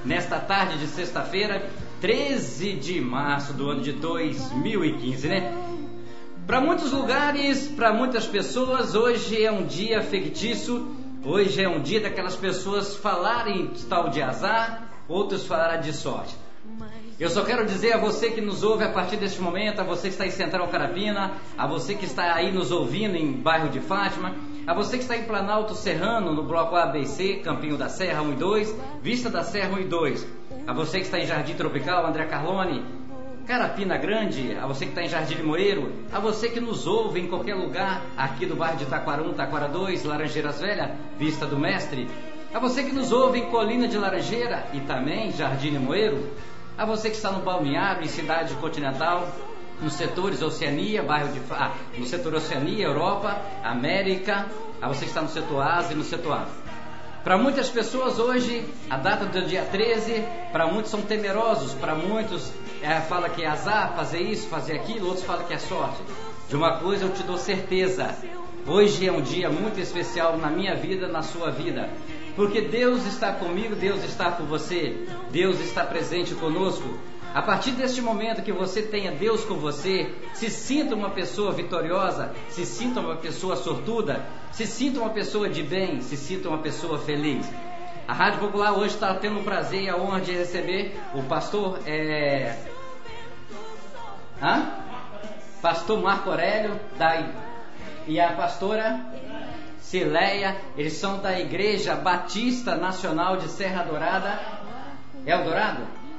nesta tarde de sexta-feira, 13 de março do ano de 2015, né? Para muitos lugares, para muitas pessoas, hoje é um dia fictício, hoje é um dia daquelas pessoas falarem tal de azar, outros falarem de sorte. Eu só quero dizer a você que nos ouve a partir deste momento, a você que está em Central Carapina, a você que está aí nos ouvindo em bairro de Fátima, a você que está em Planalto Serrano, no bloco ABC, Campinho da Serra 1 e 2, Vista da Serra 1 e 2, a você que está em Jardim Tropical, André Carlone, Carapina Grande, a você que está em Jardim Limoeiro, a você que nos ouve em qualquer lugar aqui do bairro de Taquara 1, Taquara 2, Laranjeiras Velha, Vista do Mestre, a você que nos ouve em Colina de Laranjeira e também Jardim Limoeiro, a você que está no Balneário, em Cidade Continental, nos setores Oceania, no setor Oceania, Europa, América, a você que está no setor Ásia e no setor África. Para muitas pessoas hoje, a data do dia 13, para muitos são temerosos, para muitos fala que é azar, fazer isso, fazer aquilo, outros falam que é sorte. De uma coisa eu te dou certeza, hoje é um dia muito especial na minha vida, na sua vida. Porque Deus está comigo, Deus está por você, Deus está presente conosco. A partir deste momento que você tenha Deus com você, se sinta uma pessoa vitoriosa, se sinta uma pessoa sortuda, se sinta uma pessoa de bem, se sinta uma pessoa feliz. A Rádio Popular hoje está tendo o prazer e a honra de receber o pastor Pastor Marco Aurélio e a pastora Cileia. Eles são da Igreja Batista Nacional de Serra Dourada,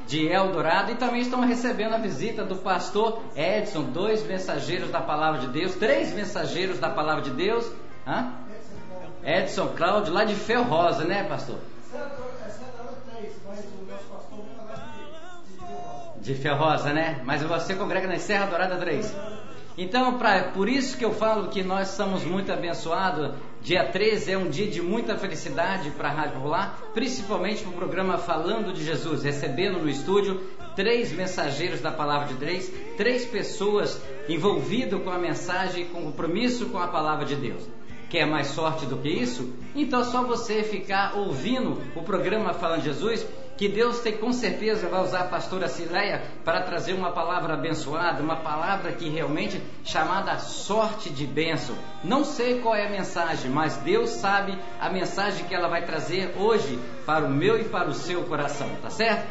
de Eldorado, e também estão recebendo a visita do pastor Edson, 2 mensageiros da Palavra de Deus, 3 mensageiros da Palavra de Deus, Edson Cláudio, lá de Fel Rosa, né, pastor? De Fel Rosa, né? Mas você congrega na Serra Dourada 3. Então, por isso que eu falo que nós somos muito abençoados. Dia 13 é um dia de muita felicidade para a Rádio Popular, principalmente para o programa Falando de Jesus, recebendo no estúdio 3 mensageiros da Palavra de Deus, 3 pessoas envolvidas com a mensagem e com compromisso com a Palavra de Deus. Quer mais sorte do que isso? Então é só você ficar ouvindo o programa Falando de Jesus, que Deus com certeza vai usar a pastora Cileia para trazer uma palavra abençoada, uma palavra que realmente chamada sorte de bênção. Não sei qual é a mensagem, mas Deus sabe a mensagem que ela vai trazer hoje para o meu e para o seu coração, tá certo?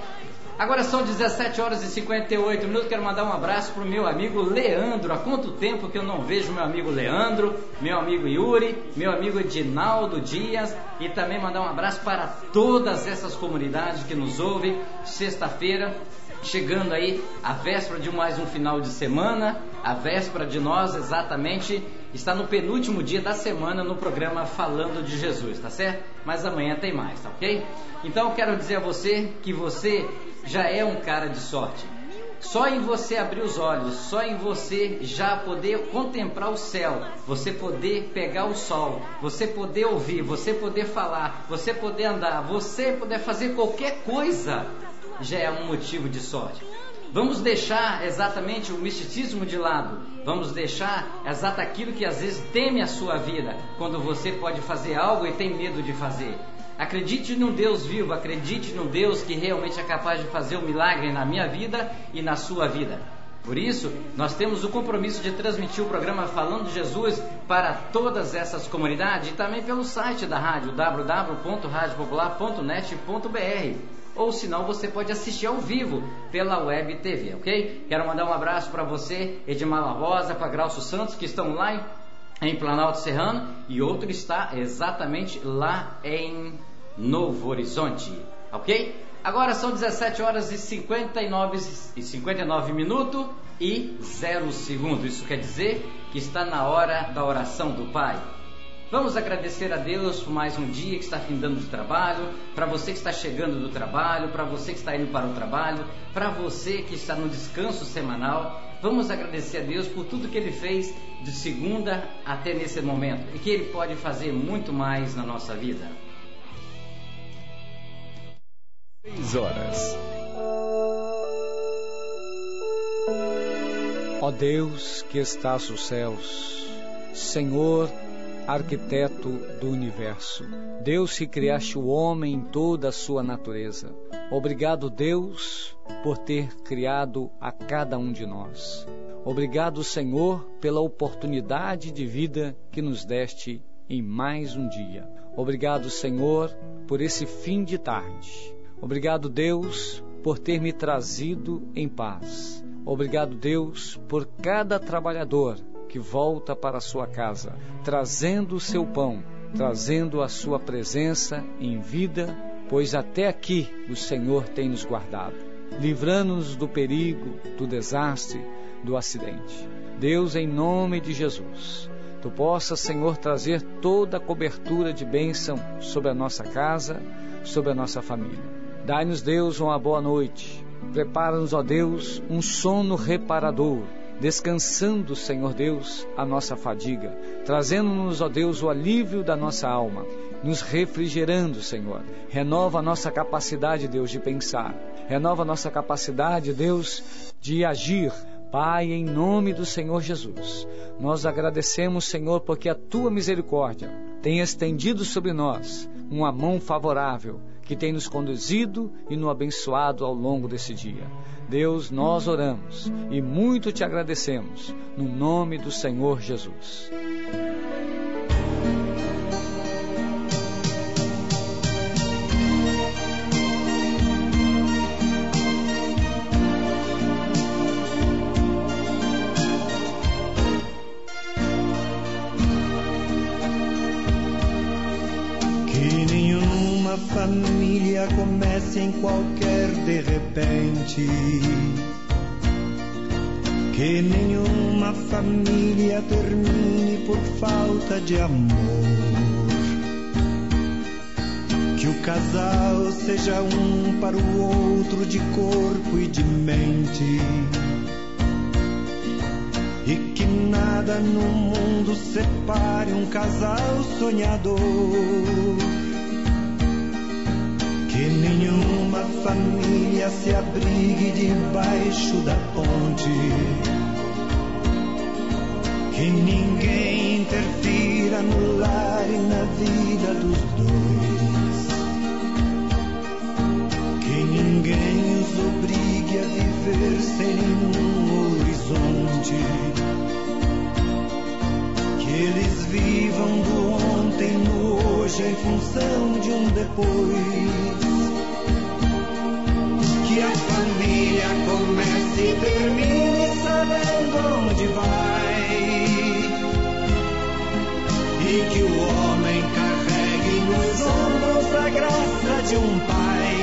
Agora são 17 horas e 58 minutos, quero mandar um abraço para o meu amigo Leandro. Há quanto tempo que eu não vejo meu amigo Leandro, meu amigo Yuri, meu amigo Edinaldo Dias, e também mandar um abraço para todas essas comunidades que nos ouvem. Sexta-feira, chegando aí a véspera de mais um final de semana, a véspera de nós exatamente está no penúltimo dia da semana no programa Falando de Jesus, tá certo? Mas amanhã tem mais, tá ok? Então eu quero dizer a você que você já é um cara de sorte. Só em você abrir os olhos, só em você já poder contemplar o céu, você poder pegar o sol, você poder ouvir, você poder falar, você poder andar, você poder fazer qualquer coisa, já é um motivo de sorte. Vamos deixar exatamente o misticismo de lado. Vamos deixar exato aquilo que às vezes teme a sua vida, quando você pode fazer algo e tem medo de fazer. Acredite num Deus vivo, acredite num Deus que realmente é capaz de fazer um milagre na minha vida e na sua vida. Por isso, nós temos o compromisso de transmitir o programa Falando de Jesus para todas essas comunidades e também pelo site da rádio, www.radiopopular.net.br. Ou senão você pode assistir ao vivo pela Web TV, ok? Quero mandar um abraço para você, Edmar Rosa, para Graucio Santos, que estão lá em Planalto Serrano, e outro está exatamente lá em Novo Horizonte, ok? Agora são 17 horas e 59 minutos e 0 segundos. Isso quer dizer que está na hora da oração do Pai. Vamos agradecer a Deus por mais um dia que está findando de trabalho, para você que está chegando do trabalho, para você que está indo para o trabalho, para você que está no descanso semanal. Vamos agradecer a Deus por tudo que Ele fez de segunda até nesse momento e que Ele pode fazer muito mais na nossa vida. 6 horas. Ó Deus que estás nos céus, Senhor arquiteto do universo. Deus que criaste o homem em toda a sua natureza. Obrigado, Deus, por ter criado a cada um de nós. Obrigado, Senhor, pela oportunidade de vida que nos deste em mais um dia. Obrigado, Senhor, por esse fim de tarde. Obrigado, Deus, por ter me trazido em paz. Obrigado, Deus, por cada trabalhador que volta para a sua casa, trazendo o seu pão, trazendo a sua presença em vida, pois até aqui o Senhor tem nos guardado, livrando-nos do perigo, do desastre, do acidente. Deus, em nome de Jesus, Tu possas, Senhor, trazer toda a cobertura de bênção sobre a nossa casa, sobre a nossa família. Dai-nos, Deus, uma boa noite. Prepara-nos, ó Deus, um sono reparador, descansando, Senhor Deus, a nossa fadiga, trazendo-nos, ó Deus, o alívio da nossa alma, nos refrigerando, Senhor. Renova a nossa capacidade, Deus, de pensar. Renova a nossa capacidade, Deus, de agir. Pai, em nome do Senhor Jesus, nós agradecemos, Senhor, porque a Tua misericórdia tem estendido sobre nós uma mão favorável, que tem nos conduzido e nos abençoado ao longo desse dia. Deus, nós oramos e muito Te agradecemos, no nome do Senhor Jesus. Família comece em qualquer de repente, que nenhuma família termine por falta de amor, que o casal seja um para o outro de corpo e de mente, e que nada no mundo separe um casal sonhador. Que nenhuma família se abrigue debaixo da ponte, que ninguém interfira no lar e na vida dos dois, que ninguém os obrigue a viver sem nenhum horizonte, que eles vivam do ontem no hoje em função de um depois. Que a família comece e termine sabendo onde vai, e que o homem carregue nos ombros a graça de um pai,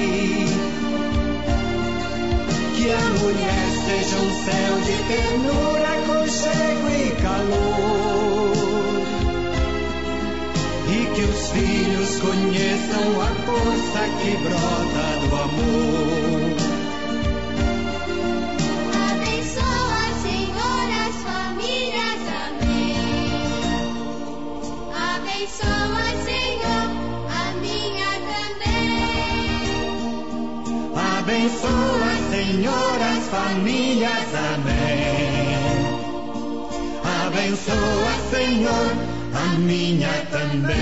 que a mulher seja um céu de ternura, aconchego e calor, e que os filhos conheçam a força que brota do amor. Abençoa, Senhor, as famílias, amém. Abençoa, Senhor, a minha também. Abençoa, Senhor, as famílias, amém. Abençoa, Senhor, a minha também.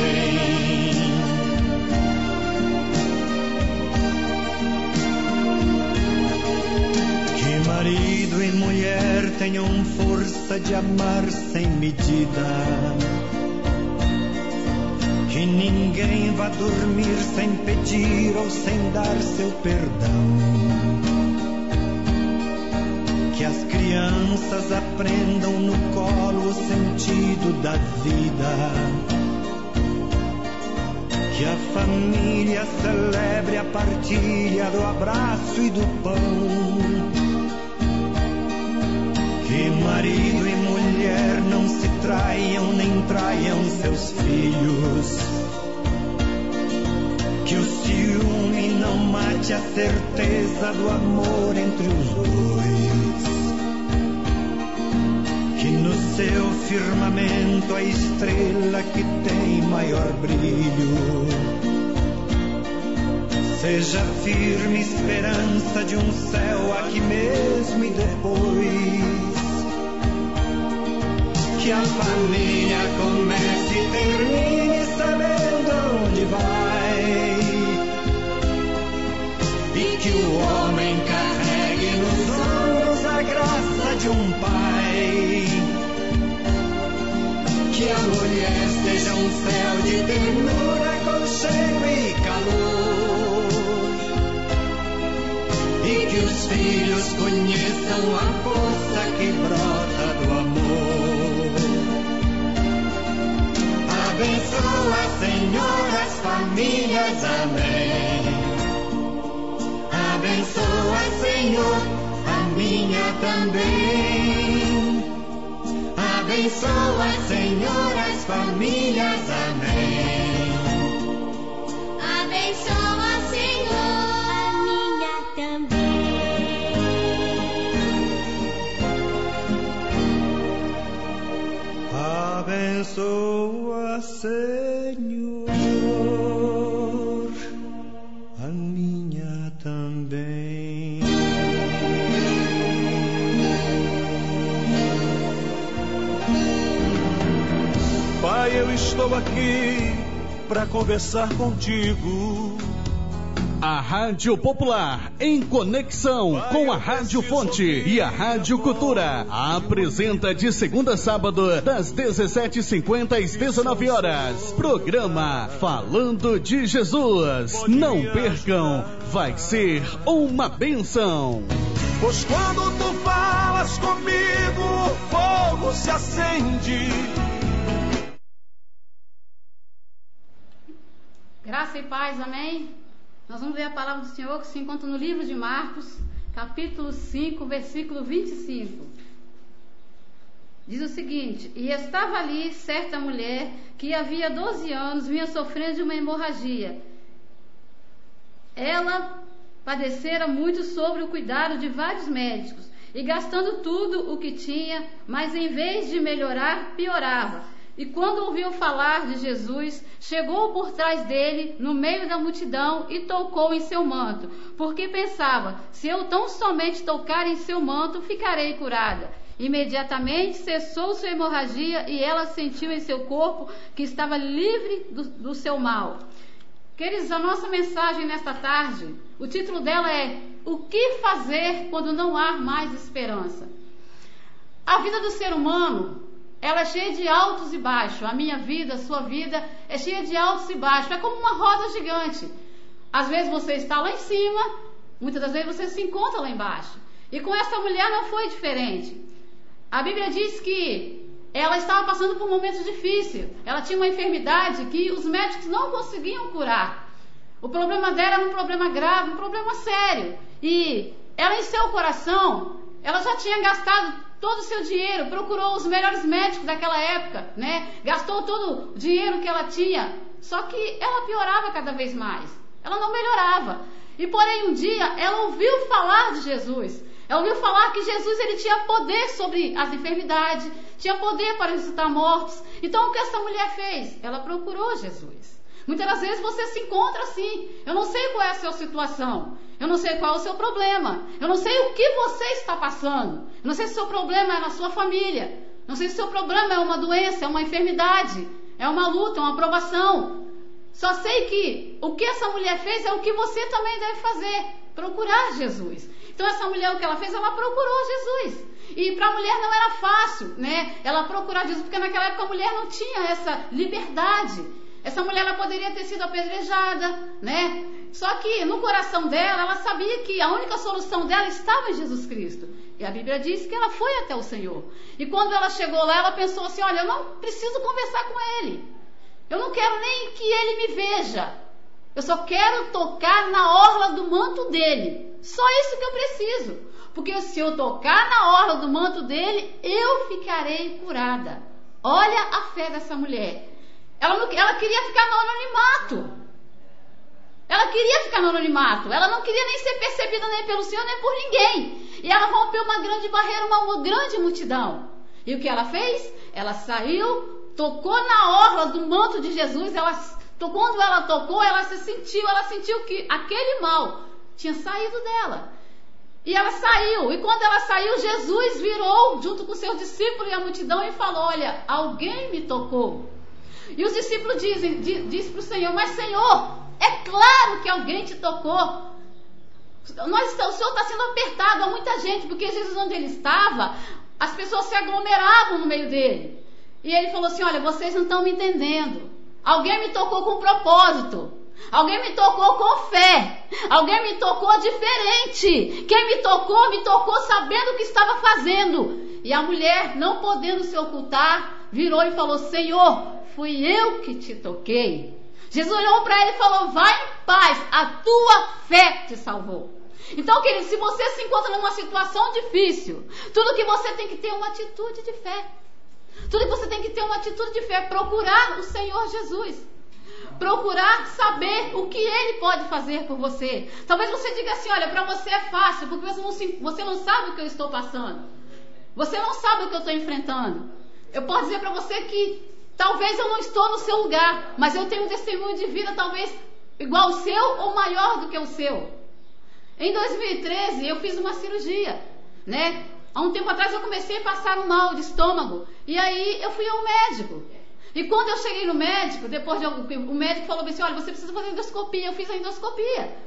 Que marido e mulher tenham força de amar sem medida, que ninguém vá dormir sem pedir ou sem dar seu perdão, que as crianças aprendam no colo o sentido da vida, que a família celebre a partilha do abraço e do pão, que marido e mulher não se traiam nem traiam seus filhos, que o ciúme não mate a certeza do amor entre os dois, que no seu firmamento a estrela que tem maior brilho seja firme esperança de um céu aqui mesmo e depois, que a família comece e termine sabendo onde vai, e que o homem carregue nos ombros a graça de um pai, que a mulher seja um céu de ternura, aconchego e calor, e que os filhos conheçam a força que brota do amor. Abençoa, Senhor, as famílias, amém. Abençoa, Senhor, a minha também. Abençoa, Senhor, as famílias, amém. Abençoa, Senhor, a minha também. Abençoa, Senhor, a minha também. Pai, eu estou aqui para conversar contigo. A Rádio Popular, em conexão com a Rádio Fonte e a Rádio Cultura, apresenta de segunda a sábado, das 17h50 às 19 horas, programa Falando de Jesus. Não percam, vai ser uma bênção. Pois quando tu falas comigo, o fogo se acende. Graça e paz, amém? Nós vamos ver a palavra do Senhor que se encontra no livro de Marcos, capítulo 5, versículo 25. Diz o seguinte: e estava ali certa mulher que havia 12 anos vinha sofrendo de uma hemorragia. Ela padecera muito sobre o cuidado de vários médicos e gastando tudo o que tinha, mas em vez de melhorar, piorava. E quando ouviu falar de Jesus, chegou por trás dele, no meio da multidão, e tocou em seu manto, porque pensava: se eu tão somente tocar em seu manto, ficarei curada. Imediatamente cessou sua hemorragia e ela sentiu em seu corpo que estava livre do seu mal. Queridos, a nossa mensagem nesta tarde, o título dela é: o que fazer quando não há mais esperança? A vida do ser humano, ela é cheia de altos e baixos. A minha vida, a sua vida é cheia de altos e baixos. É como uma roda gigante. Às vezes você está lá em cima, muitas das vezes você se encontra lá embaixo. E com essa mulher não foi diferente. A Bíblia diz que ela estava passando por um momento difícil. Ela tinha uma enfermidade que os médicos não conseguiam curar. O problema dela era um problema grave, um problema sério. E ela, em seu coração, ela já tinha gastado todo o seu dinheiro, procurou os melhores médicos daquela época, né? Gastou todo o dinheiro que ela tinha, só que ela piorava cada vez mais, ela não melhorava. E porém um dia ela ouviu falar de Jesus, ela ouviu falar que Jesus ele tinha poder sobre as enfermidades, tinha poder para ressuscitar mortos. Então o que essa mulher fez? Ela procurou Jesus. Muitas das vezes você se encontra assim: eu não sei qual é a sua situação, eu não sei qual é o seu problema, eu não sei o que você está passando, eu não sei se o seu problema é na sua família, não sei se o seu problema é uma doença, é uma enfermidade, é uma luta, é uma provação. Só sei que o que essa mulher fez é o que você também deve fazer: procurar Jesus. Então essa mulher, o que ela fez? Ela procurou Jesus. E para a mulher não era fácil, né? Ela procurar Jesus, porque naquela época a mulher não tinha essa liberdade. Essa mulher ela poderia ter sido apedrejada, né? Só que no coração dela, ela sabia que a única solução dela estava em Jesus Cristo. E a Bíblia diz que ela foi até o Senhor. E quando ela chegou lá, ela pensou assim: olha, eu não preciso conversar com Ele. Eu não quero nem que Ele me veja. Eu só quero tocar na orla do manto dEle. Só isso que eu preciso. Porque se eu tocar na orla do manto dEle, eu ficarei curada. Olha a fé dessa mulher. Ela queria ficar no anonimato. Ela queria ficar no anonimato. Ela não queria nem ser percebida nem pelo Senhor, nem por ninguém. E ela rompeu uma grande barreira, uma grande multidão. E o que ela fez? Ela saiu, tocou na orla do manto de Jesus. Quando ela tocou, ela sentiu que aquele mal tinha saído dela. E ela saiu, e quando ela saiu, Jesus virou junto com seus discípulos e a multidão e falou: olha, alguém me tocou. E os discípulos dizem para o Senhor: mas Senhor, é claro que alguém te tocou. O Senhor está sendo apertado, há muita gente, porque Jesus, onde ele estava, as pessoas se aglomeravam no meio dele. E ele falou assim: olha, vocês não estão me entendendo. Alguém me tocou com propósito. Alguém me tocou com fé. Alguém me tocou diferente. Quem me tocou sabendo o que estava fazendo. E a mulher, não podendo se ocultar, virou e falou: Senhor, fui eu que te toquei. Jesus olhou para ele e falou: vai em paz, a tua fé te salvou. Então, querido, se você se encontra numa situação difícil, tudo que você tem que ter é uma atitude de fé. Tudo que você tem que ter uma atitude de fé, procurar o Senhor Jesus. Procurar saber o que Ele pode fazer por você. Talvez você diga assim: olha, para você é fácil, porque você não sabe o que eu estou passando. Você não sabe o que eu estou enfrentando. Eu posso dizer para você que talvez eu não estou no seu lugar, mas eu tenho um testemunho de vida talvez igual ao seu ou maior do que o seu. Em 2013 eu fiz uma cirurgia, né? Há um tempo atrás eu comecei a passar um mal de estômago. E aí eu fui ao médico. E quando eu cheguei no médico, o médico falou assim: olha, você precisa fazer endoscopia. Eu fiz a endoscopia.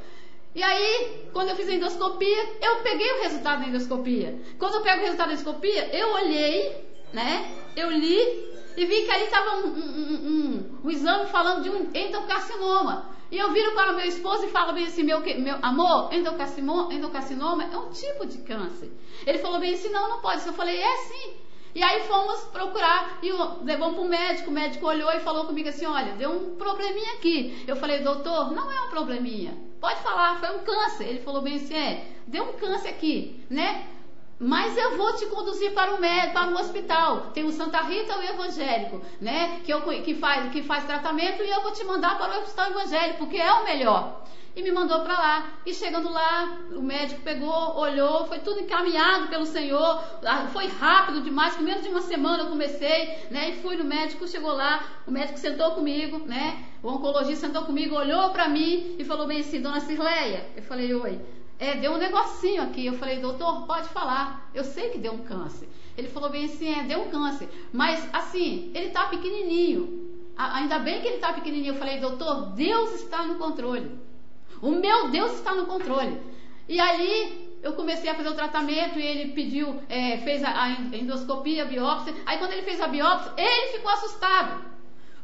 E aí, quando eu fiz a endoscopia, eu peguei o resultado da endoscopia. Quando eu pego o resultado da endoscopia, eu olhei, né? Eu li e vi que ali estava um exame falando de um endocarcinoma. E eu viro para o meu esposo e falo bem assim: meu amor, endocarcinoma é um tipo de câncer. Ele falou bem assim: não pode. Eu falei: é sim. E aí fomos procurar e levamos para o médico olhou e falou comigo assim: olha, deu um probleminha aqui. Eu falei: doutor, não é um probleminha, pode falar, foi um câncer. Ele falou bem assim: deu um câncer aqui, né? Mas eu vou te conduzir para um hospital. Tem o Santa Rita, o evangélico, né? Que faz tratamento, e eu vou te mandar para o hospital evangélico, porque é o melhor. E me mandou para lá. E chegando lá, o médico pegou, olhou, foi tudo encaminhado pelo Senhor. Foi rápido demais, com menos de uma semana eu comecei, né? E fui no médico, chegou lá, o médico sentou comigo, né? O oncologista sentou comigo, olhou para mim e falou bem assim: dona Cirleia. Eu falei: oi. Deu um negocinho aqui. Eu falei: doutor, pode falar, eu sei que deu um câncer. Ele falou bem assim: deu um câncer, mas assim, ele está pequenininho. Ainda bem que ele está pequenininho. Eu falei: doutor, Deus está no controle. O meu Deus está no controle. E ali eu comecei a fazer o tratamento e ele pediu, fez a endoscopia, a biópsia. Aí quando ele fez a biópsia, ele ficou assustado.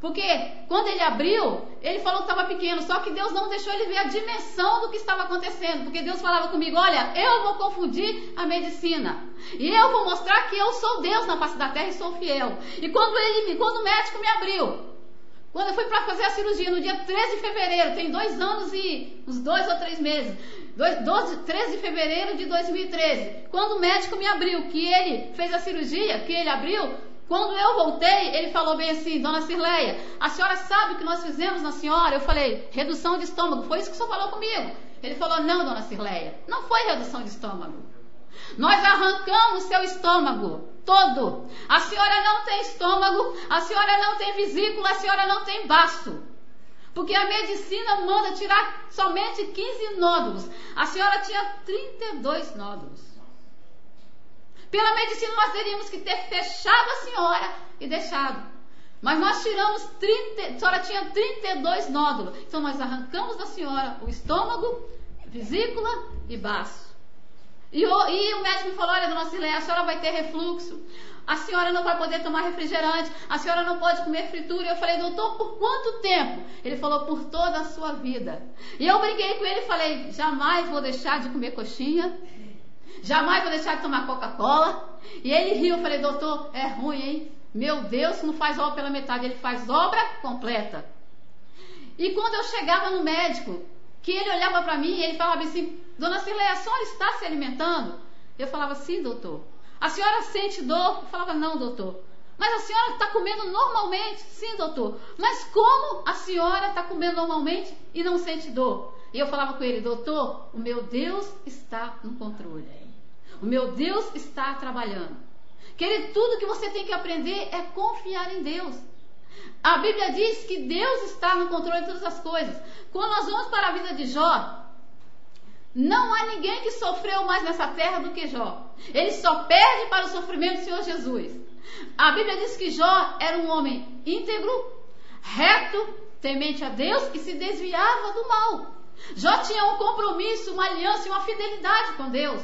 Porque quando ele abriu, ele falou que estava pequeno, só que Deus não deixou ele ver a dimensão do que estava acontecendo. Porque Deus falava comigo: olha, eu vou confundir a medicina. E eu vou mostrar que eu sou Deus na face da terra e sou fiel. E quando o médico me abriu, quando eu fui para fazer a cirurgia no dia 13 de fevereiro, tem 2 anos e uns 2 ou 3 meses, 13 de fevereiro de 2013, quando o médico me abriu, que ele fez a cirurgia, que ele abriu, quando eu voltei, ele falou bem assim: dona Cirleia, a senhora sabe o que nós fizemos na senhora? Eu falei: redução de estômago. Foi isso que o senhor falou comigo. Ele falou: não, dona Cirleia, não foi redução de estômago. Nós arrancamos seu estômago todo. A senhora não tem estômago, a senhora não tem vesícula, a senhora não tem baço. Porque a medicina manda tirar somente 15 nódulos. A senhora tinha 32 nódulos. Pela medicina nós teríamos que ter fechado a senhora e deixado. Mas nós tiramos a senhora tinha 32 nódulos. Então nós arrancamos da senhora o estômago, vesícula e baço. E o médico me falou: olha, dona Cirleia, a senhora vai ter refluxo, a senhora não vai poder tomar refrigerante, a senhora não pode comer fritura. E eu falei: doutor, por quanto tempo? Ele falou: por toda a sua vida. E eu brinquei com ele e falei: jamais vou deixar de comer coxinha, jamais vou deixar de tomar Coca-Cola. E ele riu. Eu falei: doutor, é ruim, hein? Meu Deus, não faz obra pela metade, ele faz obra completa. E quando eu chegava no médico, que ele olhava para mim e ele falava assim: dona Cirleia, a senhora está se alimentando? Eu falava: sim, doutor. A senhora sente dor? Eu falava: não, doutor. Mas a senhora está comendo normalmente? Sim, doutor. Mas como a senhora está comendo normalmente e não sente dor? E eu falava com ele: doutor, o meu Deus está no controle. O meu Deus está trabalhando. Querido, tudo que você tem que aprender é confiar em Deus. A Bíblia diz que Deus está no controle de todas as coisas. Quando nós vamos para a vida de Jó, Não há ninguém que sofreu mais nessa terra do que Jó. Ele só perde para o sofrimento do Senhor Jesus. A Bíblia diz que Jó era um homem íntegro, reto, temente a Deus e se desviava do mal. Jó tinha um compromisso, uma aliança e uma fidelidade com Deus.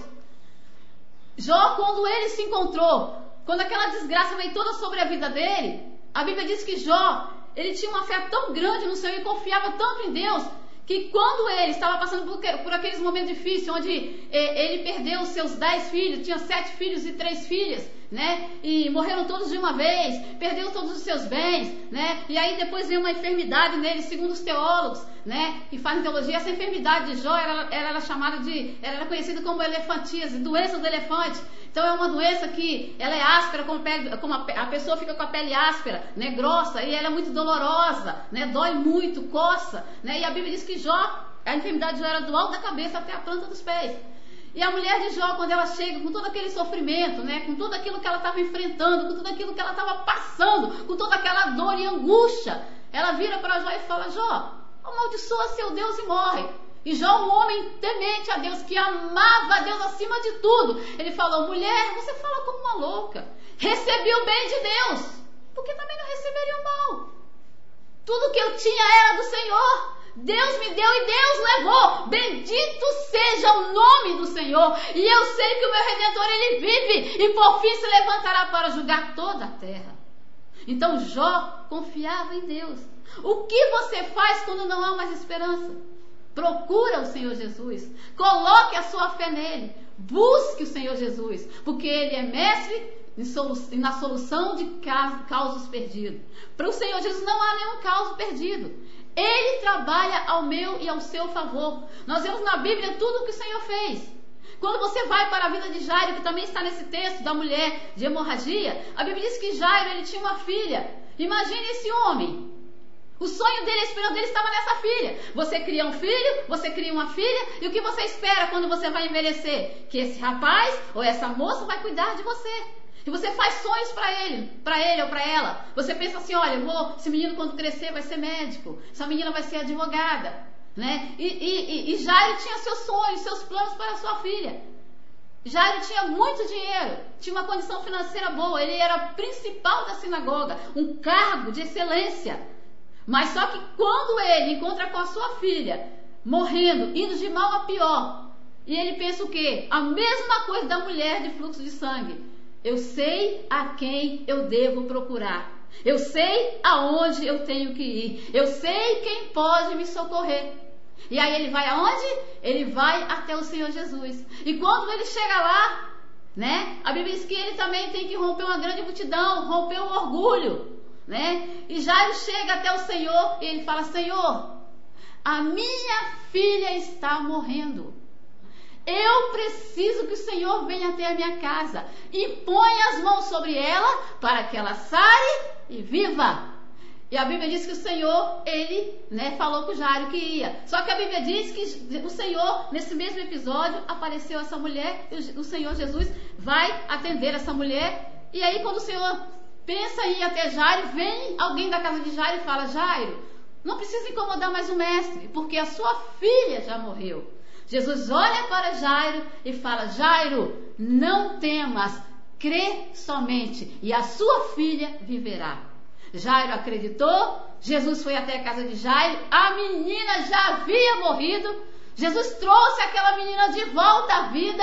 Jó, quando ele se encontrou, quando aquela desgraça veio toda sobre a vida dele, a Bíblia diz que Jó, ele tinha uma fé tão grande no Senhor e confiava tanto em Deus, que quando ele estava passando por aqueles momentos difíceis, onde ele perdeu os seus 10 filhos, tinha 7 filhos e 3 filhas, né? E morreram todos de uma vez, perdeu todos os seus bens, né? E aí depois veio uma enfermidade nele, segundo os teólogos, né? Que fazem teologia, essa enfermidade de Jó, ela era chamada ela era conhecida como elefantíase, doença do elefante. Então é uma doença que ela é áspera, como a pessoa fica com a pele áspera, né, grossa, e ela é muito dolorosa, né, dói muito, coça, né? E a Bíblia diz que Jó, a enfermidade de Jó era do alto da cabeça até a planta dos pés. E a mulher de Jó, quando ela chega com todo aquele sofrimento, né, com tudo aquilo que ela estava enfrentando, com tudo aquilo que ela estava passando, com toda aquela dor e angústia, ela vira para Jó e fala: Jó, amaldiçoa seu Deus e morre. E Jó, um homem temente a Deus, que amava a Deus acima de tudo, ele falou: mulher, você fala como uma louca. Recebi o bem de Deus, porque também não receberia o mal. Tudo que eu tinha era do Senhor. Deus me deu e Deus levou. Bendito seja o nome do Senhor. E eu sei que o meu Redentor, ele vive e por fim se levantará para julgar toda a terra. Então Jó confiava em Deus. O que você faz quando não há mais esperança? Procura o Senhor Jesus. Coloque a sua fé nele. Busque o Senhor Jesus, porque ele é mestre na solução de causos perdidos. Para o Senhor Jesus não há nenhum causo perdido. Ele trabalha ao meu e ao seu favor. Nós vemos na Bíblia tudo o que o Senhor fez. Quando você vai para a vida de Jairo, que também está nesse texto da mulher de hemorragia, a Bíblia diz que Jairo, ele tinha uma filha. Imagine esse homem. O sonho dele, a esperança dele estava nessa filha. Você cria um filho, você cria uma filha, e o que você espera quando você vai envelhecer? Que esse rapaz ou essa moça vai cuidar de você. E você faz sonhos para ele ou para ela. Você pensa assim: olha, esse menino quando crescer vai ser médico, essa menina vai ser advogada, né? E Jairo tinha seus sonhos, seus planos para a sua filha. Jairo tinha muito dinheiro, tinha uma condição financeira boa, ele era principal da sinagoga, um cargo de excelência. Mas só que quando ele encontra com a sua filha, morrendo, indo de mal a pior, e ele pensa o quê? A mesma coisa da mulher de fluxo de sangue. Eu sei a quem eu devo procurar. Eu sei aonde eu tenho que ir. Eu sei quem pode me socorrer. E aí ele vai aonde? Ele vai até o Senhor Jesus. E quando ele chega lá, né? A Bíblia diz que ele também tem que romper uma grande multidão, romper o orgulho, né? E Jairo chega até o Senhor e ele fala: Senhor, a minha filha está morrendo. Eu preciso que o Senhor venha até a minha casa e ponha as mãos sobre ela para que ela sare e viva. E a Bíblia diz que o Senhor, ele, né, falou com Jairo que ia. Só que a Bíblia diz que o Senhor, nesse mesmo episódio, apareceu essa mulher, e o Senhor Jesus vai atender essa mulher. E aí quando o Senhor pensa em ir até Jairo, vem alguém da casa de Jairo e fala: Jairo, não precisa incomodar mais o mestre, porque a sua filha já morreu. Jesus olha para Jairo e fala: Jairo, não temas, crê somente e a sua filha viverá. Jairo acreditou, Jesus foi até a casa de Jairo, a menina já havia morrido. Jesus trouxe aquela menina de volta à vida,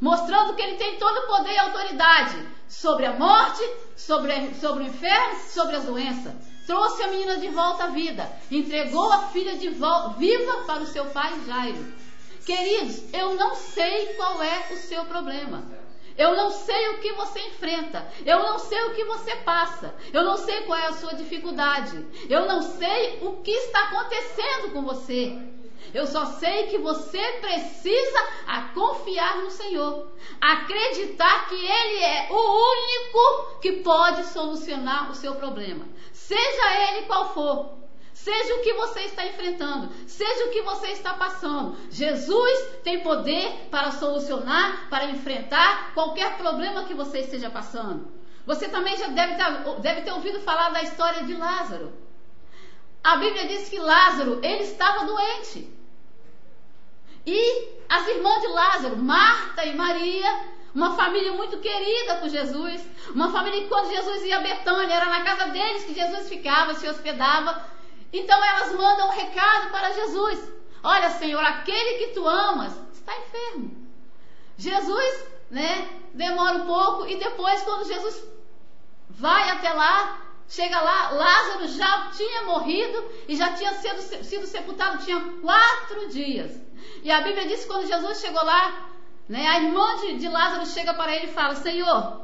mostrando que ele tem todo o poder e autoridade sobre a morte, sobre o inferno, sobre as doenças. Trouxe a menina de volta à vida, entregou a filha de volta viva para o seu pai Jairo. Queridos, eu não sei qual é o seu problema. Eu não sei o que você enfrenta. Eu não sei o que você passa. Eu não sei qual é a sua dificuldade. Eu não sei o que está acontecendo com você. Eu só sei que você precisa confiar no Senhor. Acreditar que Ele é o único que pode solucionar o seu problema. Seja ele qual for. Seja o que você está enfrentando, seja o que você está passando, Jesus tem poder para solucionar, para enfrentar qualquer problema que você esteja passando. Você também já deve ter ouvido falar da história de Lázaro. A Bíblia diz que Lázaro, ele estava doente. E as irmãs de Lázaro, Marta e Maria, uma família muito querida por Jesus, uma família que quando Jesus ia a Betânia, era na casa deles que Jesus ficava, se hospedava. Então elas mandam um recado para Jesus: olha, Senhor, aquele que tu amas está enfermo. Jesus, demora um pouco, e depois, quando Jesus vai até lá, chega lá, Lázaro já tinha morrido e já tinha sido sepultado, tinha 4 dias. E a Bíblia diz que quando Jesus chegou lá, a irmã de Lázaro chega para ele e fala: Senhor,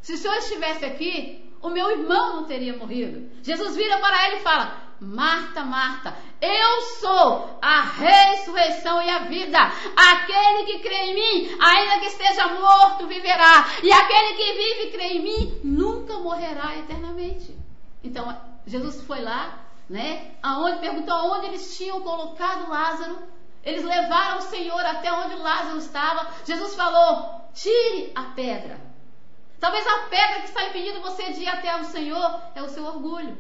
se o Senhor estivesse aqui, o meu irmão não teria morrido. Jesus vira para ele e fala: Marta, Marta, eu sou a ressurreição e a vida. Aquele que crê em mim, ainda que esteja morto, viverá. E aquele que vive e crê em mim, nunca morrerá eternamente. Então, Jesus foi lá, perguntou aonde eles tinham colocado Lázaro. Eles levaram o Senhor até onde Lázaro estava. Jesus falou: tire a pedra. Talvez a pedra que está impedindo você de ir até o Senhor é o seu orgulho,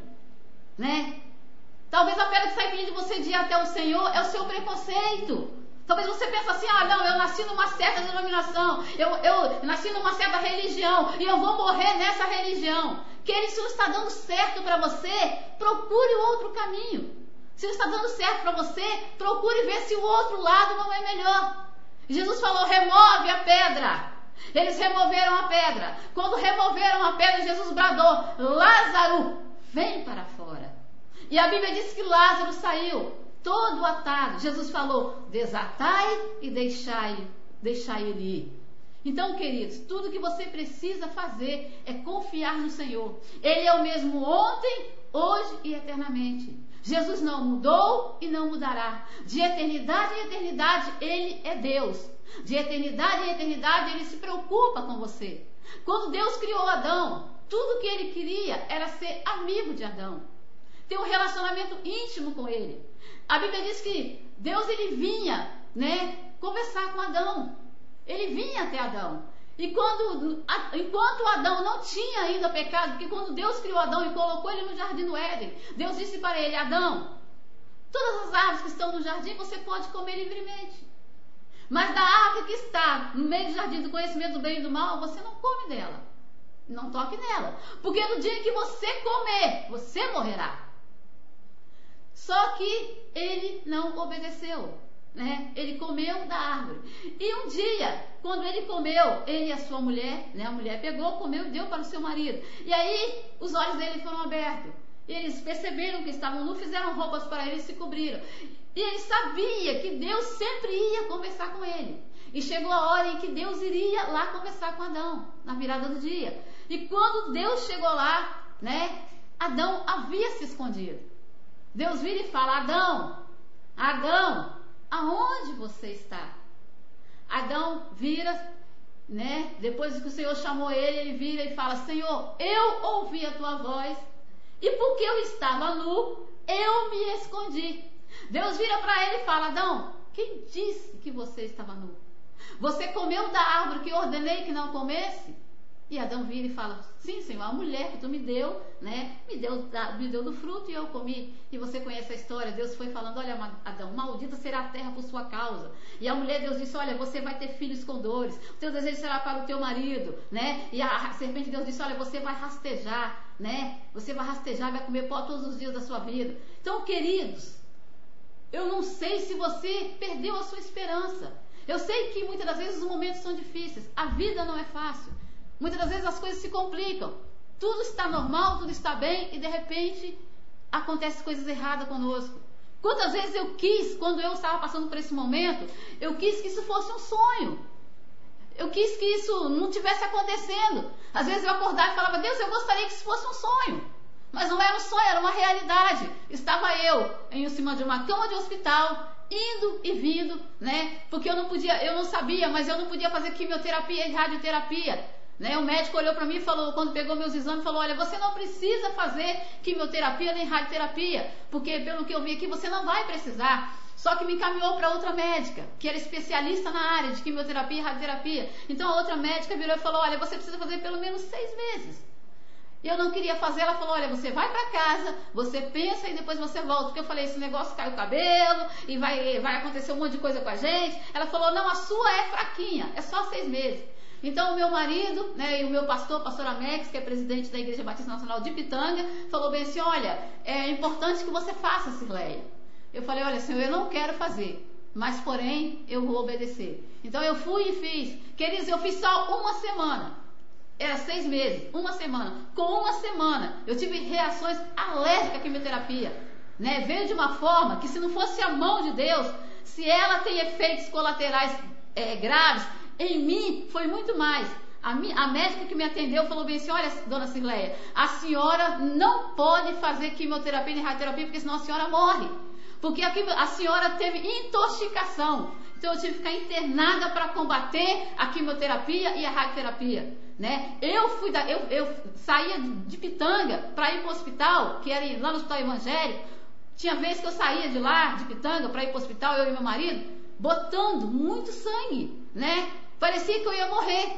Talvez a pedra que está impedindo você de ir até o Senhor é o seu preconceito. Talvez você pense assim: não, eu nasci numa certa denominação, eu nasci numa certa religião e eu vou morrer nessa religião. Querido, se não está dando certo para você, procure outro caminho. Se não está dando certo para você, procure ver se o outro lado não é melhor. Jesus falou: remove a pedra. Eles removeram a pedra. Quando removeram a pedra, Jesus bradou: Lázaro, vem para fora. E a Bíblia diz que Lázaro saiu todo atado. Jesus falou: desatai e deixai ele ir. Então, queridos, tudo que você precisa fazer é confiar no Senhor. Ele é o mesmo ontem, hoje e eternamente. Jesus não mudou e não mudará. De eternidade em eternidade, Ele é Deus. De eternidade em eternidade, Ele se preocupa com você. Quando Deus criou Adão, tudo que Ele queria era ser amigo de Adão, ter um relacionamento íntimo com ele. A Bíblia diz que Deus, ele vinha, conversar com Adão. Ele vinha até Adão. E enquanto Adão não tinha ainda pecado, porque quando Deus criou Adão e colocou ele no jardim do Éden, Deus disse para ele: Adão, todas as árvores que estão no jardim você pode comer livremente, mas da árvore que está no meio do jardim do conhecimento do bem e do mal, você não come dela, não toque nela, porque no dia que você comer, você morrerá. Só que ele não obedeceu. Ele comeu da árvore. E um dia, quando ele comeu, ele e a sua mulher, a mulher pegou, comeu e deu para o seu marido. E aí os olhos dele foram abertos. Eles perceberam que estavam nus, fizeram roupas para ele e se cobriram. E ele sabia que Deus sempre ia conversar com ele. E chegou a hora em que Deus iria lá conversar com Adão, na virada do dia. E quando Deus chegou lá, Adão havia se escondido. Deus vira e fala: Adão, aonde você está? Adão vira, depois que o Senhor chamou ele, ele vira e fala: Senhor, eu ouvi a tua voz e porque eu estava nu, eu me escondi. Deus vira para ele e fala: Adão, quem disse que você estava nu? Você comeu da árvore que eu ordenei que não comesse? E Adão vira e fala: sim, Senhor, a mulher que tu me deu, me deu do fruto e eu comi. E você conhece a história. Deus foi falando: olha, Adão, maldita será a terra por sua causa. E a mulher, Deus disse: olha, você vai ter filhos com dores, o teu desejo será para o teu marido, E a serpente, Deus disse: olha, você vai rastejar, Você vai rastejar, vai comer pó todos os dias da sua vida. Então, queridos, eu não sei se você perdeu a sua esperança. Eu sei que muitas das vezes os momentos são difíceis, a vida não é fácil. Muitas das vezes as coisas se complicam. Tudo está normal, tudo está bem e de repente acontecem coisas erradas conosco. Quantas vezes eu quis, quando eu estava passando por esse momento, eu quis que isso fosse um sonho. Eu quis que isso não tivesse acontecendo. Às vezes eu acordava e falava: Deus, eu gostaria que isso fosse um sonho. Mas não era um sonho, era uma realidade. Estava eu em cima de uma cama de hospital, indo e vindo, Porque eu não sabia, mas eu não podia fazer quimioterapia e radioterapia. O médico olhou para mim e falou, quando pegou meus exames, falou: olha, você não precisa fazer quimioterapia nem radioterapia, porque pelo que eu vi aqui você não vai precisar. Só que me encaminhou para outra médica, que era especialista na área de quimioterapia e radioterapia. Então a outra médica virou e falou: olha, você precisa fazer pelo menos 6 meses. E eu não queria fazer. Ela falou, olha, você vai para casa, você pensa e depois você volta. Porque eu falei, esse negócio cai o cabelo e vai acontecer um monte de coisa com a gente. Ela falou, não, a sua é fraquinha, é só 6 meses. Então o meu marido, né, e o meu pastor Amex, que é presidente da Igreja Batista Nacional de Pitanga, falou bem assim, olha, é importante que você faça, Cirleia. Eu falei, olha, Senhor, eu não quero fazer, mas porém eu vou obedecer. Então eu fui e fiz. Queridos, eu fiz só 1 semana. Era 6 meses, 1 semana. Com 1 semana, eu tive reações alérgicas à quimioterapia. Né? Veio de uma forma que, se não fosse a mão de Deus, se ela tem efeitos colaterais graves, em mim foi muito mais. A médica que me atendeu falou bem assim, olha, dona Cirleia, a senhora não pode fazer quimioterapia e radioterapia, porque senão a senhora morre. Porque a senhora teve intoxicação. Então eu tive que ficar internada para combater a quimioterapia e a radioterapia. Né? Eu saía de Pitanga para ir para o hospital, que era lá no hospital evangélico. Tinha vezes que eu saía de lá, de Pitanga, para ir para o hospital, eu e meu marido, botando muito sangue, né? Parecia que eu ia morrer.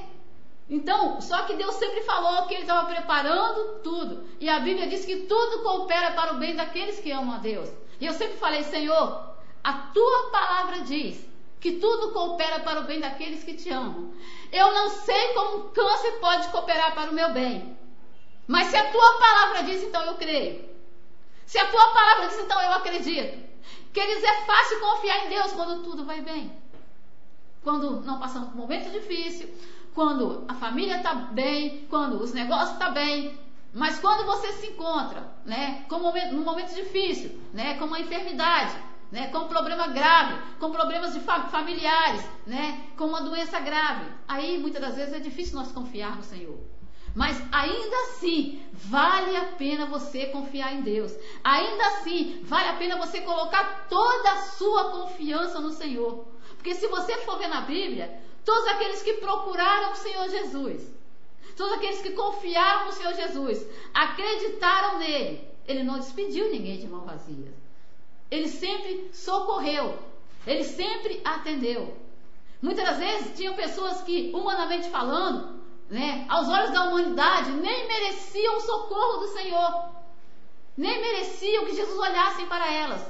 Então, só que Deus sempre falou que Ele estava preparando tudo. E a Bíblia diz que tudo coopera para o bem daqueles que amam a Deus. E eu sempre falei, Senhor, a Tua palavra diz que tudo coopera para o bem daqueles que Te amam. Eu não sei como o câncer pode cooperar para o meu bem. Mas se a Tua palavra diz, então eu creio. Se a Tua palavra diz, então eu acredito. Queridos, é fácil confiar em Deus quando tudo vai bem. Quando não passamos por um momento difícil, quando a família está bem, quando os negócios estão bem. Mas quando você se encontra, né, num momento difícil, né, com uma enfermidade, né, com um problema grave, com problemas familiares, né, com uma doença grave, aí muitas das vezes é difícil nós confiar no Senhor. Mas ainda assim, vale a pena você confiar em Deus. Ainda assim, vale a pena você colocar toda a sua confiança no Senhor. Porque se você for ver na Bíblia, todos aqueles que procuraram o Senhor Jesus, todos aqueles que confiaram no Senhor Jesus, acreditaram nele, Ele não despediu ninguém de mão vazia. Ele sempre socorreu, Ele sempre atendeu. Muitas das vezes tinham pessoas que, humanamente falando, né, aos olhos da humanidade, nem mereciam o socorro do Senhor, nem mereciam que Jesus olhasse para elas,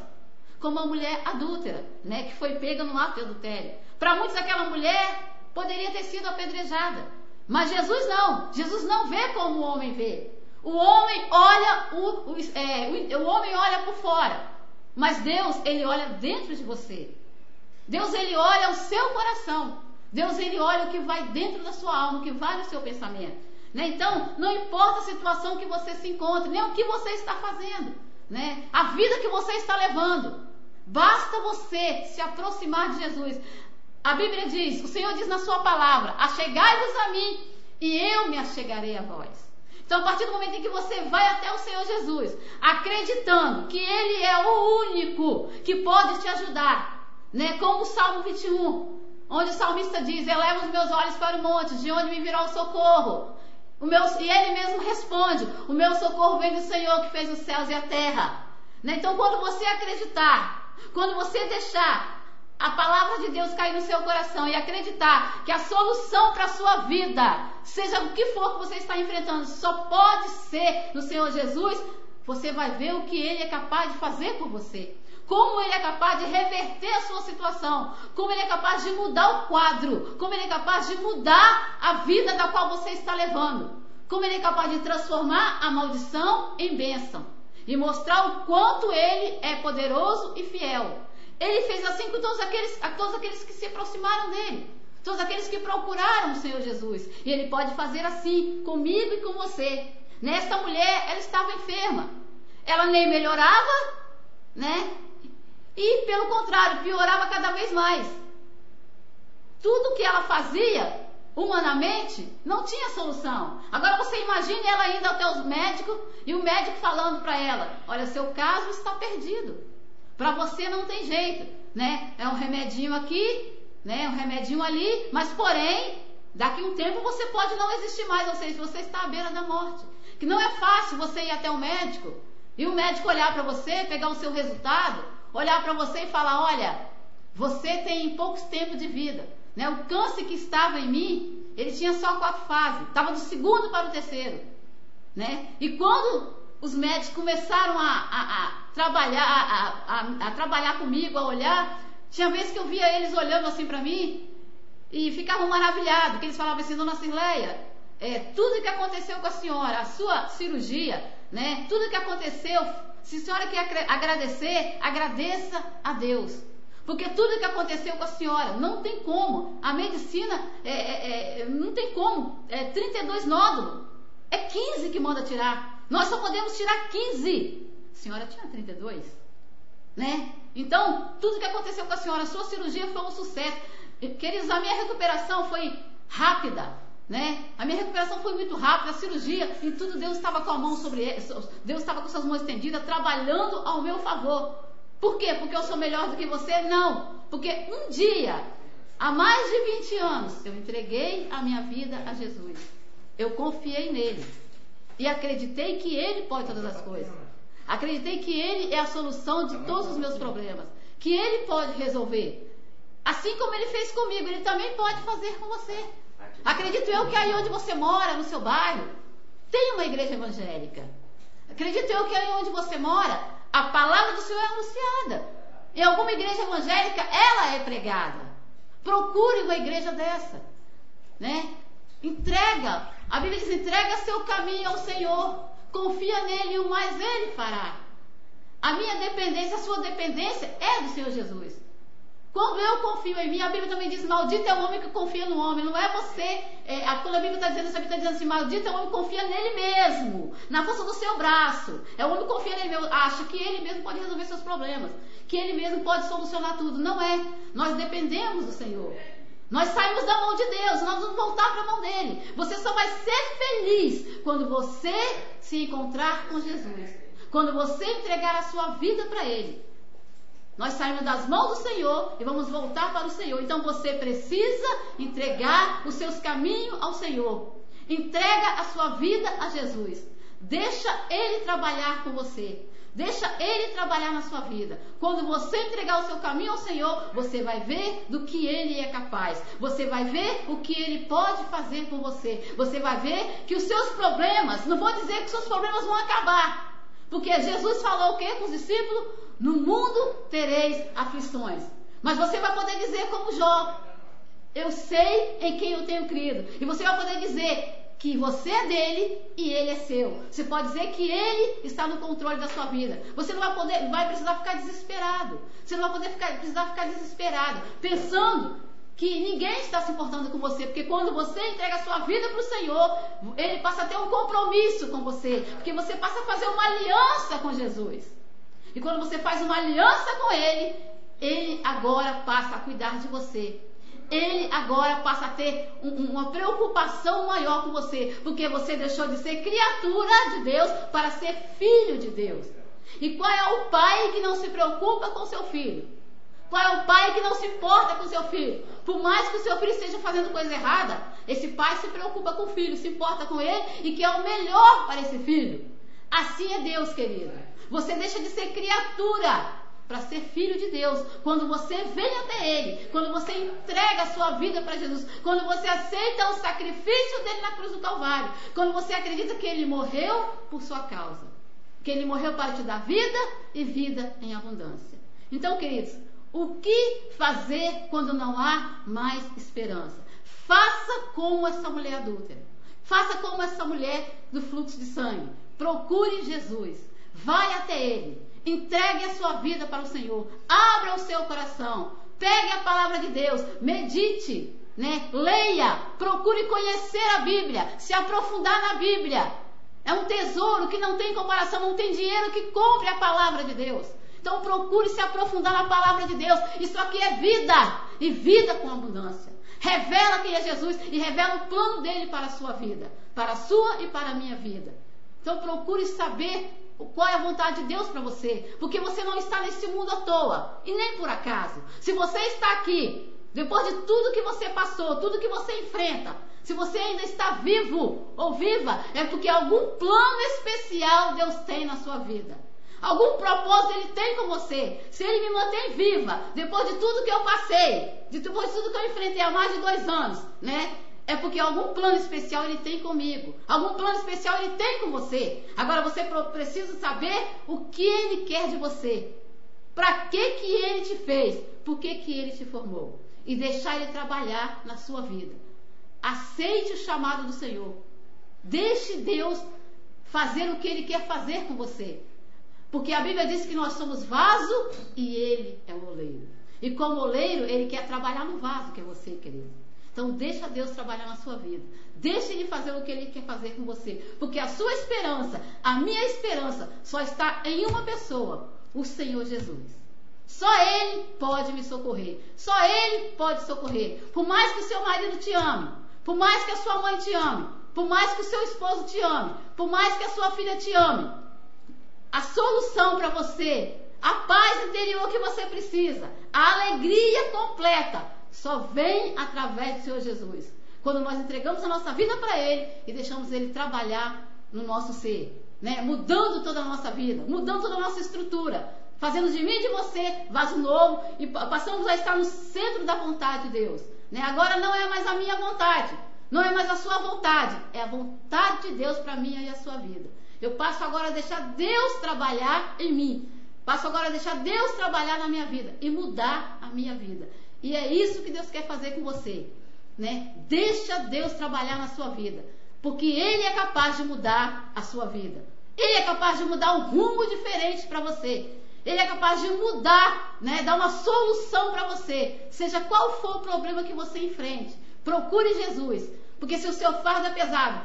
como a mulher adúltera, né, que foi pega no ato de adultério. Para muitos aquela mulher poderia ter sido apedrejada, mas Jesus não vê como o homem vê. O homem olha o homem olha por fora, mas Deus, Ele olha dentro de você. Deus, Ele olha o seu coração. Deus, Ele olha o que vai dentro da sua alma, o que vai no seu pensamento. Né? Então, não importa a situação que você se encontre, nem o que você está fazendo, né? A vida que você está levando. Basta você se aproximar de Jesus. A Bíblia diz, o Senhor diz na sua palavra, achegai-vos a mim e eu me achegarei a vós. Então, a partir do momento em que você vai até o Senhor Jesus, acreditando que Ele é o único que pode te ajudar, né? Como o Salmo 21, onde o salmista diz, eleva os meus olhos para o monte, de onde me virá o socorro. E Ele mesmo responde, o meu socorro vem do Senhor que fez os céus e a terra. Né? Então, quando você acreditar, quando você deixar a palavra de Deus cair no seu coração e acreditar que a solução para a sua vida, seja o que for que você está enfrentando, só pode ser no Senhor Jesus, você vai ver o que Ele é capaz de fazer por você. Como Ele é capaz de reverter a sua situação, como Ele é capaz de mudar o quadro, como Ele é capaz de mudar a vida da qual você está levando, como Ele é capaz de transformar a maldição em bênção e mostrar o quanto Ele é poderoso e fiel. Ele fez assim com todos aqueles que se aproximaram dele, todos aqueles que procuraram o Senhor Jesus, e Ele pode fazer assim comigo e com você. Nesta mulher, ela estava enferma, ela nem melhorava, né? E pelo contrário, piorava cada vez mais. Tudo que ela fazia, humanamente, não tinha solução. Agora você imagine ela indo até os médicos e o médico falando para ela, olha, seu caso está perdido. Para você não tem jeito, né? É um remedinho aqui, né? Um remedinho ali, mas porém, daqui a um tempo você pode não existir mais, ou seja, você está à beira da morte. Que não é fácil você ir até o médico e o médico olhar para você, pegar o seu resultado, olhar para você e falar, olha, você tem poucos tempos de vida, né? O câncer que estava em mim, ele tinha só 4 fases, estava do 2º para o 3º. né? E quando os médicos começaram a trabalhar comigo, a olhar, tinha vezes que eu via eles olhando assim para mim e ficavam maravilhados, porque eles falavam assim: Dona Cirleia, tudo que aconteceu com a senhora, a sua cirurgia, né? Tudo que aconteceu, se a senhora quer agradecer, agradeça a Deus. Porque tudo que aconteceu com a senhora, não tem como. A medicina, não tem como. 32 nódulos. É 15 que manda tirar. Nós só podemos tirar 15. A senhora tinha 32, né? Então, tudo que aconteceu com a senhora, a sua cirurgia foi um sucesso. Queridos, a minha recuperação foi rápida, né? A minha recuperação foi muito rápida, a cirurgia, e tudo Deus estava com a mão sobre ele, Deus estava com suas mãos estendidas, trabalhando ao meu favor. Por quê? Porque eu sou melhor do que você? Não. Porque um dia, há mais de 20 anos, eu entreguei a minha vida a Jesus. Eu confiei nele. E acreditei que ele pode todas as coisas. Acreditei que ele é a solução de todos os meus problemas. Que ele pode resolver. Assim como ele fez comigo, ele também pode fazer com você. Acredito eu que aí onde você mora, no seu bairro, tem uma igreja evangélica. Acredito eu que aí onde você mora, a palavra do Senhor é anunciada. Em alguma igreja evangélica, ela é pregada. Procure uma igreja dessa, né? Entrega. A Bíblia diz: entrega seu caminho ao Senhor. Confia nele e o mais ele fará. A minha dependência, a sua dependência é do Senhor Jesus. Quando eu confio em mim, a Bíblia também diz: maldito é o homem que confia no homem. Não é você. Quando a Bíblia está dizendo isso, a Bíblia está dizendo assim: maldito é o homem que confia nele mesmo, na força do seu braço. É o homem que confia nele mesmo, acha que ele mesmo pode resolver seus problemas, que ele mesmo pode solucionar tudo. Não é. Nós dependemos do Senhor. Nós saímos da mão de Deus, nós vamos voltar para a mão dele. Você só vai ser feliz quando você se encontrar com Jesus, quando você entregar a sua vida para ele. Nós saímos das mãos do Senhor e vamos voltar para o Senhor. Então você precisa entregar os seus caminhos ao Senhor. Entrega a sua vida a Jesus. Deixa ele trabalhar com você. Deixa ele trabalhar na sua vida. Quando você entregar o seu caminho ao Senhor, você vai ver do que ele é capaz. Você vai ver o que ele pode fazer com você. Você vai ver que os seus problemas, não vou dizer que os seus problemas vão acabar. Porque Jesus falou o quê com os discípulos? No mundo tereis aflições. Mas você vai poder dizer como Jó: eu sei em quem eu tenho crido. E você vai poder dizer que você é dele e ele é seu. Você pode dizer que ele está no controle da sua vida. Você não vai precisar ficar desesperado. Você não vai precisar ficar desesperado, pensando que ninguém está se importando com você. Porque quando você entrega a sua vida para o Senhor, ele passa a ter um compromisso com você. Porque você passa a fazer uma aliança com Jesus. E quando você faz uma aliança com ele, ele agora passa a cuidar de você. Ele agora passa a ter uma preocupação maior com você, porque você deixou de ser criatura de Deus para ser filho de Deus. E qual é o pai que não se preocupa com seu filho? Qual é o pai que não se importa com seu filho? Por mais que o seu filho esteja fazendo coisa errada, esse pai se preocupa com o filho, se importa com ele e quer o melhor para esse filho. Assim é Deus, querido. Você deixa de ser criatura para ser filho de Deus, quando você vem até ele, quando você entrega a sua vida para Jesus, quando você aceita o sacrifício dele na cruz do Calvário, quando você acredita que ele morreu por sua causa, que ele morreu para te dar vida e vida em abundância. Então, queridos, o que fazer quando não há mais esperança? Faça como essa mulher adúltera, faça como essa mulher do fluxo de sangue, procure Jesus, vai até ele. Entregue a sua vida para o Senhor. Abra o seu coração. Pegue a palavra de Deus. Medite, né? Leia. Procure conhecer a Bíblia. Se aprofundar na Bíblia. É um tesouro que não tem comparação. Não tem dinheiro que compre a palavra de Deus. Então procure se aprofundar na palavra de Deus. Isso aqui é vida. E vida com abundância. Revela quem é Jesus e revela o plano dele para a sua vida. Para a sua e para a minha vida. Então procure saber qual é a vontade de Deus para você, porque você não está nesse mundo à toa, e nem por acaso. Se você está aqui, depois de tudo que você passou, tudo que você enfrenta, se você ainda está vivo ou viva, é porque algum plano especial Deus tem na sua vida. Algum propósito Ele tem com você. Se Ele me mantém viva, depois de tudo que eu passei, depois de tudo que eu enfrentei há mais de 2 anos, né? É porque algum plano especial Ele tem comigo. Algum plano especial Ele tem com você. Agora você precisa saber o que Ele quer de você. Para que Ele te fez? Por que Ele te formou? E deixar Ele trabalhar na sua vida. Aceite o chamado do Senhor. Deixe Deus fazer o que Ele quer fazer com você. Porque a Bíblia diz que nós somos vaso e Ele é o oleiro. E como oleiro, Ele quer trabalhar no vaso, que é você, querido. Então deixa Deus trabalhar na sua vida. Deixe Ele fazer o que Ele quer fazer com você. Porque a sua esperança, a minha esperança, só está em uma pessoa, o Senhor Jesus. Só Ele pode me socorrer. Só Ele pode socorrer. Por mais que o seu marido te ame, por mais que a sua mãe te ame, por mais que o seu esposo te ame, por mais que a sua filha te ame, a solução para você, a paz interior que você precisa, a alegria completa, só vem através do Senhor Jesus. Quando nós entregamos a nossa vida para Ele e deixamos Ele trabalhar no nosso ser, né? Mudando toda a nossa vida, mudando toda a nossa estrutura, fazendo de mim e de você vaso novo, e passamos a estar no centro da vontade de Deus, né? Agora não é mais a minha vontade, não é mais a sua vontade, é a vontade de Deus para a minha e a sua vida. Eu passo agora a deixar Deus trabalhar em mim, passo agora a deixar Deus trabalhar na minha vida e mudar a minha vida. E é isso que Deus quer fazer com você, né? Deixa Deus trabalhar na sua vida, porque Ele é capaz de mudar a sua vida. Ele é capaz de mudar um rumo diferente para você. Ele é capaz de mudar, né? Dar uma solução para você, seja qual for o problema que você enfrente. Procure Jesus, porque se o seu fardo é pesado,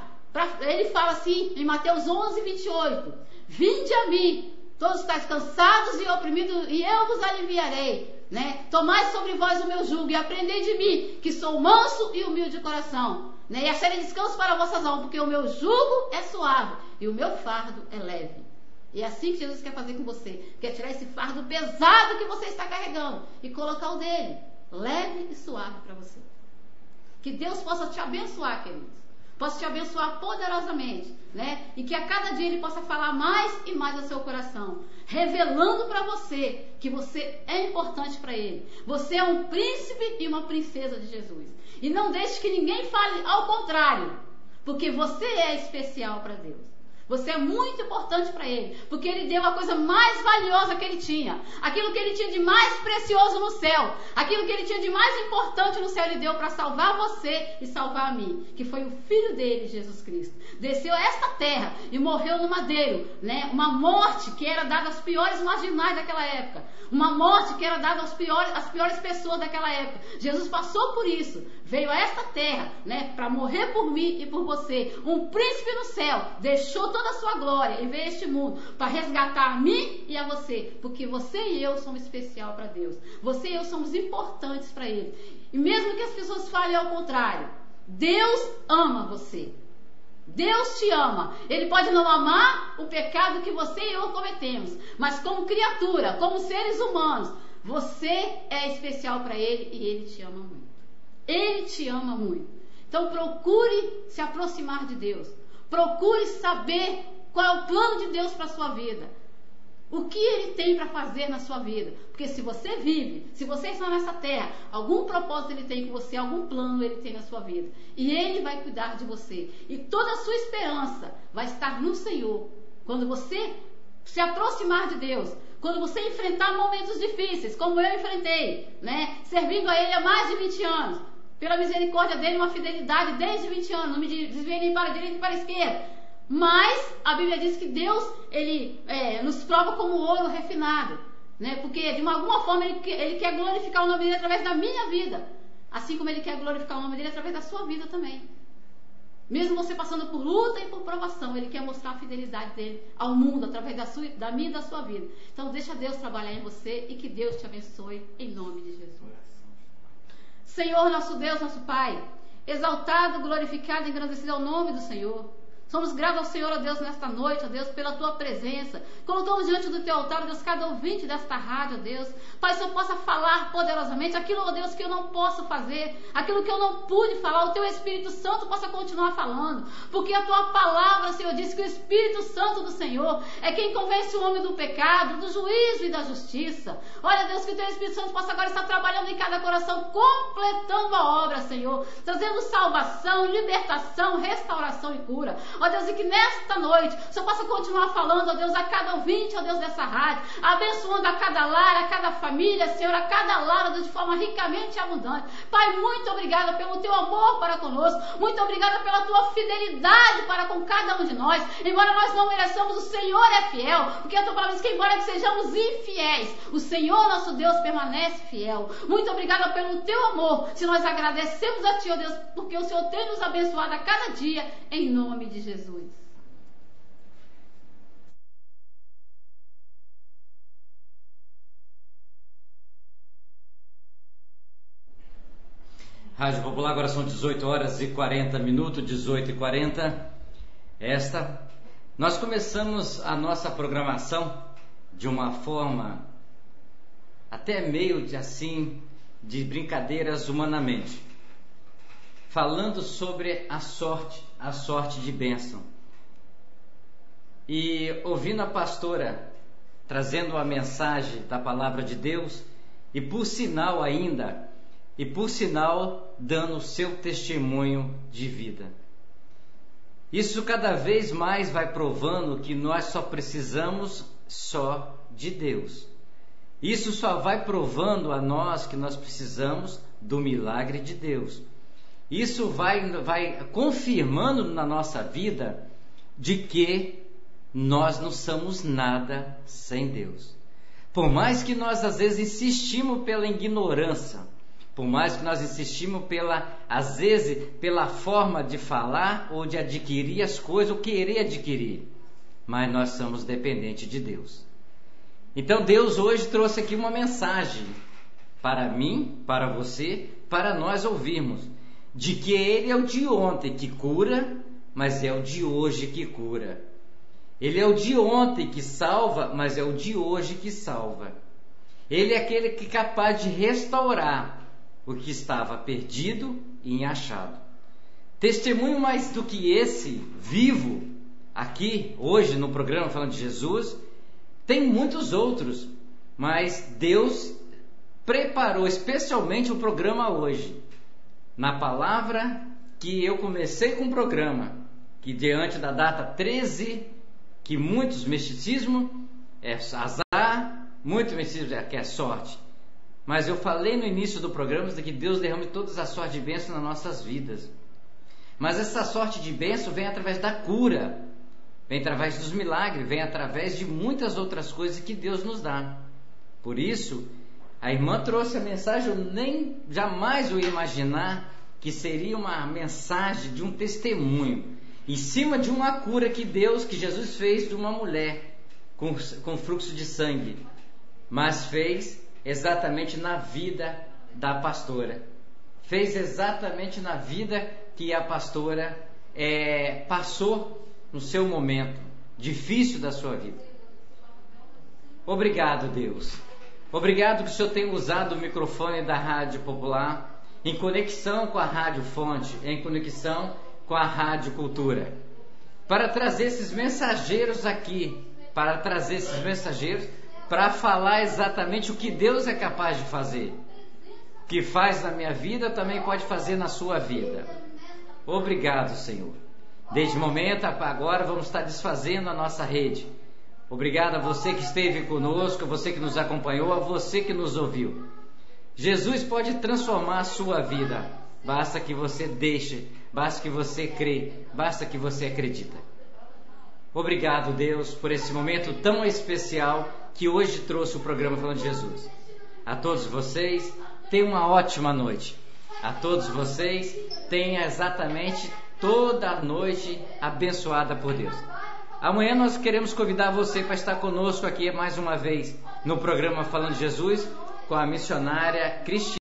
Ele fala assim em Mateus 11:28, vinde a mim, todos estáis cansados e oprimidos, e eu vos aliviarei. Né? Tomai sobre vós o meu jugo e aprendei de mim, que sou manso e humilde de coração, né? E acharei descanso para vossas almas, porque o meu jugo é suave e o meu fardo é leve. E é assim que Jesus quer fazer com você, quer tirar esse fardo pesado que você está carregando e colocar o dele, leve e suave para você. Que Deus possa te abençoar, queridos, possa te abençoar poderosamente, né? E que a cada dia Ele possa falar mais e mais ao seu coração, revelando para você que você é importante para Ele. Você é um príncipe e uma princesa de Jesus. E não deixe que ninguém fale ao contrário, porque você é especial para Deus. Você é muito importante para Ele, porque Ele deu a coisa mais valiosa que Ele tinha, aquilo que Ele tinha de mais precioso no céu, aquilo que Ele tinha de mais importante no céu, Ele deu para salvar você e salvar a mim, que foi o Filho dele, Jesus Cristo. Desceu a esta terra e morreu no madeiro, né? Uma morte que era dada aos piores marginais daquela época, uma morte que era dada às piores pessoas daquela época. Jesus passou por isso, veio a esta terra, né? Para morrer por mim e por você. Um príncipe no céu deixou toda a sua glória e veio a este mundo para resgatar a mim e a você, porque você e eu somos especial para Deus. Você e eu somos importantes para Ele. E mesmo que as pessoas falem ao contrário, Deus ama você. Deus te ama. Ele pode não amar o pecado que você e eu cometemos, mas como criatura, como seres humanos, você é especial para Ele e Ele te ama muito. Ele te ama muito. Então procure se aproximar de Deus. Procure saber qual é o plano de Deus para a sua vida. O que Ele tem para fazer na sua vida. Porque se você vive, se você está nessa terra, algum propósito Ele tem com você, algum plano Ele tem na sua vida. E Ele vai cuidar de você. E toda a sua esperança vai estar no Senhor. Quando você se aproximar de Deus, quando você enfrentar momentos difíceis, como eu enfrentei, né? Servindo a Ele há mais de 20 anos. Pela misericórdia dEle, uma fidelidade desde 20 anos. Não me desviei nem para a direita nem para a esquerda. Mas a Bíblia diz que Deus, Ele nos prova como ouro refinado, né? Porque de alguma forma ele quer glorificar o nome dEle através da minha vida, assim como Ele quer glorificar o nome dEle através da sua vida também. Mesmo você passando por luta e por provação, Ele quer mostrar a fidelidade dEle ao mundo através da minha e da sua vida. Então deixa Deus trabalhar em você e que Deus te abençoe em nome de Jesus. Senhor, nosso Deus, nosso Pai, exaltado, glorificado e engrandecido é o nome do Senhor. Somos gratos ao Senhor, ó Deus, nesta noite, ó Deus, pela tua presença. Colocamos diante do teu altar, ó Deus, cada ouvinte desta rádio, ó Deus. Pai, se eu possa falar poderosamente aquilo, ó Deus, que eu não posso fazer, aquilo que eu não pude falar, o teu Espírito Santo possa continuar falando. Porque a tua palavra, Senhor, diz que o Espírito Santo do Senhor é quem convence o homem do pecado, do juízo e da justiça. Olha, Deus, que o teu Espírito Santo possa agora estar trabalhando em cada coração, completando a obra, Senhor, trazendo salvação, libertação, restauração e cura. Ó Deus, e que nesta noite o Senhor possa continuar falando, ó Deus, a cada ouvinte, ó Deus, dessa rádio, abençoando a cada lar, a cada família, Senhor, a cada lar, ó Deus, de forma ricamente abundante. Pai, muito obrigada pelo teu amor para conosco, muito obrigada pela tua fidelidade para com cada um de nós. Embora nós não mereçamos, o Senhor é fiel, porque a tua palavra diz que embora que sejamos infiéis, o Senhor, nosso Deus, permanece fiel. Muito obrigada pelo teu amor. Se nós agradecemos a ti, ó Deus, porque o Senhor tem nos abençoado a cada dia, em nome de Jesus. Rádio Popular, agora são 18 horas e 40 minutos, 18 e 40. Nós começamos a nossa programação de uma forma até meio de brincadeiras humanamente, falando sobre a sorte de bênção. E ouvindo a pastora trazendo a mensagem da palavra de Deus, e por sinal dando o seu testemunho de vida. Isso cada vez mais vai provando que nós só precisamos só de Deus. Isso só vai provando a nós que nós precisamos do milagre de Deus. Isso vai confirmando na nossa vida de que nós não somos nada sem Deus. Por mais que nós às vezes insistimos pela ignorância, por mais que nós insistimos às vezes pela forma de falar ou de adquirir as coisas, ou querer adquirir, mas nós somos dependentes de Deus. Então Deus hoje trouxe aqui uma mensagem para mim, para você, para nós ouvirmos, de que Ele é o de ontem que cura, mas é o de hoje que cura. Ele é o de ontem que salva, mas é o de hoje que salva. Ele é aquele que é capaz de restaurar o que estava perdido e achado. Testemunho mais do que esse, vivo, aqui, hoje, no programa falando de Jesus, tem muitos outros, mas Deus preparou especialmente o programa hoje, na palavra que eu comecei com o programa, que diante da data 13, que muitos misticismo é azar, muito misticismo é sorte. Mas eu falei no início do programa de que Deus derrame todas as sortes de bênção nas nossas vidas. Mas essa sorte de bênção vem através da cura, vem através dos milagres, vem através de muitas outras coisas que Deus nos dá. Por isso, a irmã trouxe a mensagem, eu jamais eu ia imaginar que seria uma mensagem de um testemunho, em cima de uma cura que Jesus fez de uma mulher com fluxo de sangue, mas fez exatamente na vida da pastora. Fez exatamente na vida que a pastora passou no seu momento difícil da sua vida. Obrigado, Deus. Obrigado que o Senhor tem usado o microfone da Rádio Popular em conexão com a Rádio Fonte, em conexão com a Rádio Cultura, para trazer esses mensageiros aqui, para falar exatamente o que Deus é capaz de fazer. O que faz na minha vida também pode fazer na sua vida. Obrigado, Senhor. Desde o momento agora vamos estar desfazendo a nossa rede. Obrigado a você que esteve conosco, a você que nos acompanhou, a você que nos ouviu. Jesus pode transformar a sua vida. Basta que você deixe, basta que você crê, basta que você acredita. Obrigado, Deus, por esse momento tão especial que hoje trouxe o programa Falando de Jesus. A todos vocês, tenham uma ótima noite. A todos vocês, tenham exatamente toda a noite abençoada por Deus. Amanhã nós queremos convidar você para estar conosco aqui mais uma vez no programa Falando de Jesus com a missionária Cristiane.